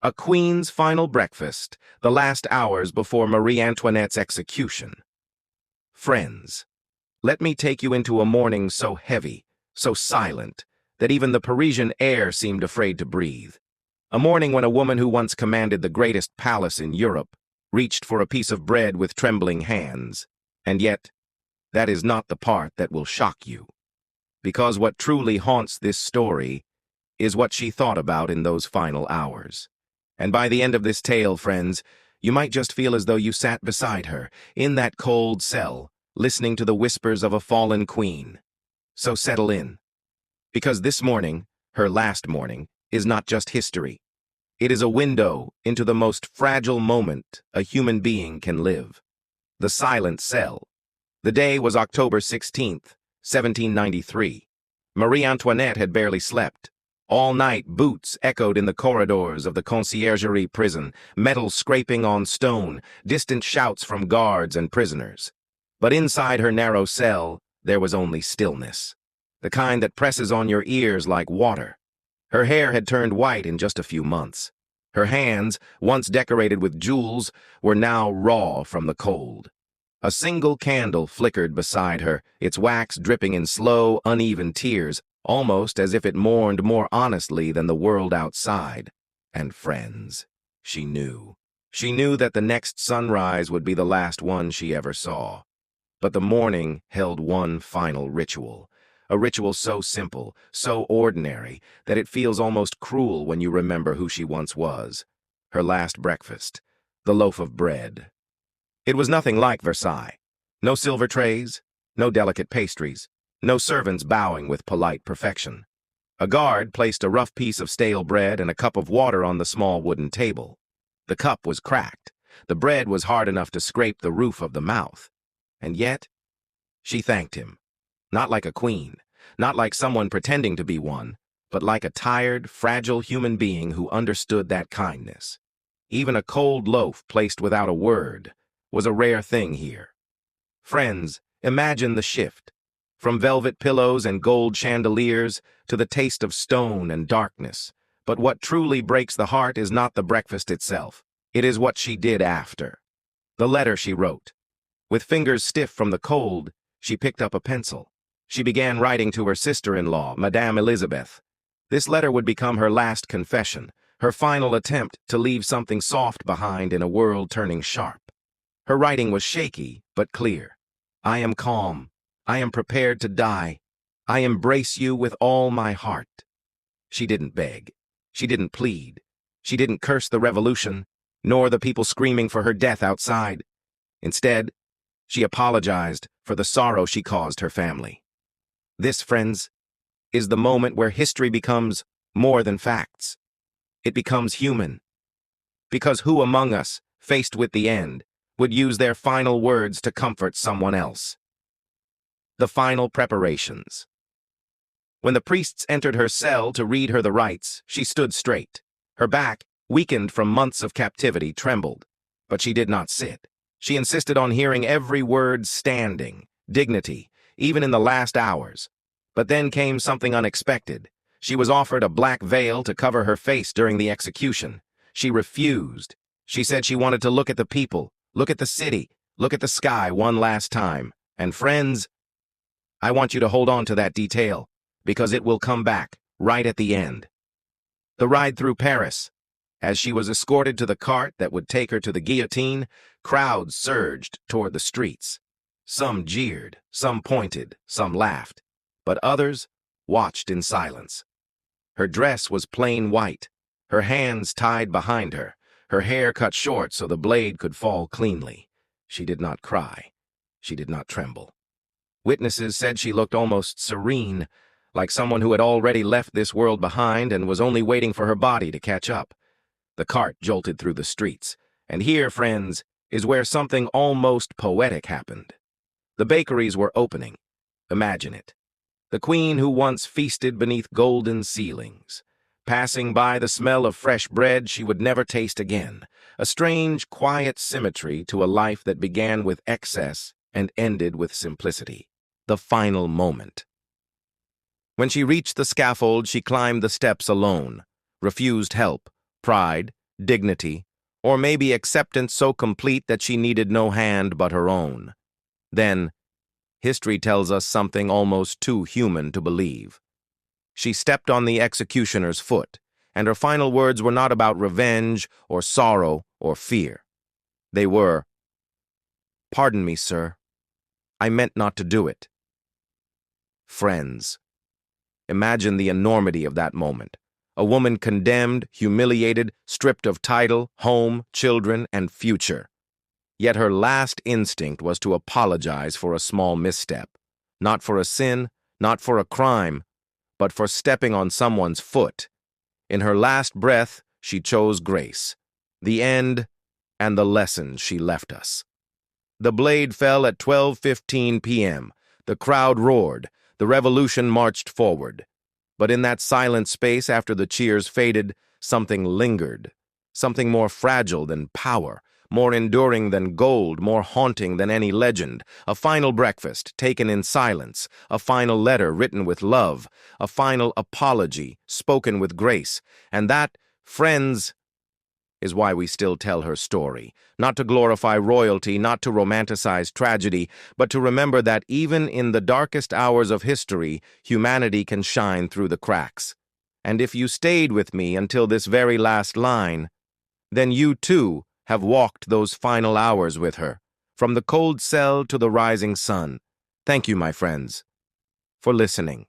A queen's final breakfast, the last hours before Marie Antoinette's execution. Friends, let me take you into a morning so heavy, so silent, that even the Parisian air seemed afraid to breathe. A morning when a woman who once commanded the greatest palace in Europe reached for a piece of bread with trembling hands. And yet, that is not the part that will shock you. Because what truly haunts this story is what she thought about in those final hours. And by the end of this tale, friends, you might just feel as though you sat beside her, in that cold cell, listening to the whispers of a fallen queen. So settle in. Because this morning, her last morning, is not just history. It is a window into the most fragile moment a human being can live. The silent cell. The day was October 16th, 1793. Marie Antoinette had barely slept. All night, boots echoed in the corridors of the conciergerie prison, metal scraping on stone, distant shouts from guards and prisoners. But inside her narrow cell, there was only stillness, the kind that presses on your ears like water. Her hair had turned white in just a few months. Her hands, once decorated with jewels, were now raw from the cold. A single candle flickered beside her, its wax dripping in slow, uneven tears, almost as if it mourned more honestly than the world outside. And friends, she knew. She knew that the next sunrise would be the last one she ever saw. But the morning held one final ritual. A ritual so simple, so ordinary, that it feels almost cruel when you remember who she once was. Her last breakfast, the loaf of bread. It was nothing like Versailles. No silver trays, no delicate pastries, no servants bowing with polite perfection. A guard placed a rough piece of stale bread and a cup of water on the small wooden table. The cup was cracked. The bread was hard enough to scrape the roof of the mouth. And yet, she thanked him. Not like a queen, not like someone pretending to be one, but like a tired, fragile human being who understood that kindness. Even a cold loaf placed without a word was a rare thing here. Friends, imagine the shift. From velvet pillows and gold chandeliers to the taste of stone and darkness. But what truly breaks the heart is not the breakfast itself. It is what she did after. The letter she wrote. With fingers stiff from the cold, she picked up a pencil. She began writing to her sister-in-law, Madame Elizabeth. This letter would become her last confession, her final attempt to leave something soft behind in a world turning sharp. Her writing was shaky, but clear. I am calm. I am prepared to die. I embrace you with all my heart. She didn't beg. She didn't plead. She didn't curse the revolution, nor the people screaming for her death outside. Instead, she apologized for the sorrow she caused her family. This, friends, is the moment where history becomes more than facts. It becomes human. Because who among us, faced with the end, would use their final words to comfort someone else? The final preparations. When the priests entered her cell to read her the rites, she stood straight. Her back, weakened from months of captivity, trembled. But she did not sit. She insisted on hearing every word standing, dignity, even in the last hours. But then came something unexpected. She was offered a black veil to cover her face during the execution. She refused. She said she wanted to look at the people, look at the city, look at the sky one last time. And friends, I want you to hold on to that detail, because it will come back, right at the end. The ride through Paris. As she was escorted to the cart that would take her to the guillotine, crowds surged toward the streets. Some jeered, some pointed, some laughed, but others watched in silence. Her dress was plain white, her hands tied behind her, her hair cut short so the blade could fall cleanly. She did not cry. She did not tremble. Witnesses said she looked almost serene, like someone who had already left this world behind and was only waiting for her body to catch up. The cart jolted through the streets, and here, friends, is where something almost poetic happened. The bakeries were opening. Imagine it. The queen who once feasted beneath golden ceilings, passing by the smell of fresh bread she would never taste again, a strange, quiet symmetry to a life that began with excess and ended with simplicity. The final moment. When she reached the scaffold, she climbed the steps alone, refused help, pride, dignity, or maybe acceptance so complete that she needed no hand but her own. Then, history tells us something almost too human to believe. She stepped on the executioner's foot, and her final words were not about revenge or sorrow or fear. They were, "Pardon me, sir. I meant not to do it." Friends, imagine the enormity of that moment. A woman condemned, humiliated, stripped of title, home, children, and future. Yet her last instinct was to apologize for a small misstep. Not for a sin, not for a crime, but for stepping on someone's foot. In her last breath, she chose grace. The end and the lessons she left us. The blade fell at 12:15 p.m. The crowd roared. The revolution marched forward. But in that silent space after the cheers faded, something lingered. Something more fragile than power, more enduring than gold, more haunting than any legend. A final breakfast taken in silence, a final letter written with love, a final apology spoken with grace. And that, friends, is why we still tell her story. Not to glorify royalty, not to romanticize tragedy, but to remember that even in the darkest hours of history, humanity can shine through the cracks. And if you stayed with me until this very last line, then you too have walked those final hours with her, from the cold cell to the rising sun. Thank you, my friends, for listening.